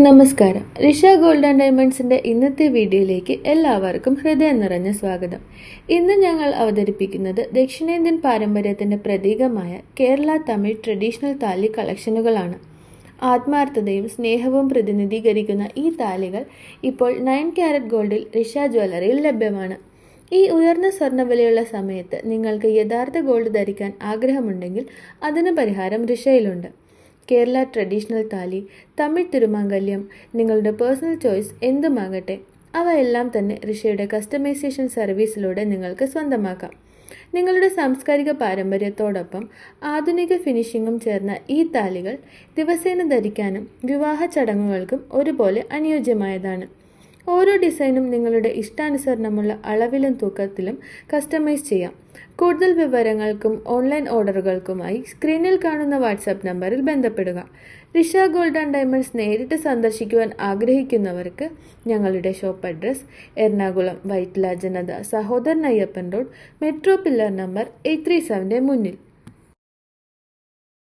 നമസ്കാരം. Risha gold and ഡയമണ്ട്സിന്റെ ഇന്നത്തെ വീഡിയോയിലേക്ക് എല്ലാവർക്കും ഹൃദയം നിറഞ്ഞ സ്വാഗതം. ഇന്ന് ഞങ്ങൾ അവതരിപ്പിക്കുന്നത് ദക്ഷിണേന്ത്യൻ പാരമ്പര്യത്തിന്റെ പ്രതീകമായ കേരള തമിഴ് ട്രഡീഷണൽ താലി കളക്ഷനുകളാണ്. ആത്മാർത്ഥതയും സ്നേഹവും പ്രതിനിധീകരിക്കുന്ന ഈ താലികൾ ഇപ്പോൾ 9 കാരറ്റ് ഗോൾഡിൽ റിഷ ജ്വല്ലറിയിൽ ലഭ്യമാണ്. ഈ ഉയർന്ന സ്വർണ്ണവിലയുള്ള സമയത്ത് നിങ്ങൾക്ക് യഥാർത്ഥ ഗോൾഡ് ധരിക്കാൻ ആഗ്രഹമുണ്ടെങ്കിൽ അതിന് പരിഹാരം റിഷയിലുണ്ട്. കേരള ട്രഡീഷണൽ താലി, തമിഴ് തിരുമാംഗല്യം, നിങ്ങളുടെ പേഴ്സണൽ ചോയ്സ് എന്തുമാകട്ടെ, അവയെല്ലാം തന്നെ റിഷയുടെ കസ്റ്റമൈസേഷൻ സർവീസിലൂടെ നിങ്ങൾക്ക് സ്വന്തമാക്കാം. നിങ്ങളുടെ സാംസ്കാരിക പാരമ്പര്യത്തോടൊപ്പം ആധുനിക ഫിനിഷിങ്ങും ചേർന്ന ഈ താലികൾ ദിവസേന ധരിക്കാനും വിവാഹ ചടങ്ങുകൾക്കും ഒരുപോലെ അനുയോജ്യമായതാണ്. ഓരോ ഡിസൈനും നിങ്ങളുടെ ഇഷ്ടാനുസരണമുള്ള അളവിലും തൂക്കത്തിലും കസ്റ്റമൈസ് ചെയ്യാം. കൂടുതൽ വിവരങ്ങൾക്കും ഓൺലൈൻ ഓർഡറുകൾക്കുമായി സ്ക്രീനിൽ കാണുന്ന വാട്സാപ്പ് നമ്പറിൽ ബന്ധപ്പെടുക. റിഷ ഗോൾഡ് ആൻഡ് ഡയമണ്ട്സ് നേരിട്ട് സന്ദർശിക്കുവാൻ ആഗ്രഹിക്കുന്നവർക്ക് ഞങ്ങളുടെ ഷോപ്പ് അഡ്രസ് എറണാകുളം വൈറ്റ്ല ജനത Sahodaran Ayyappan road, metro pillar number 837 മുന്നിൽ.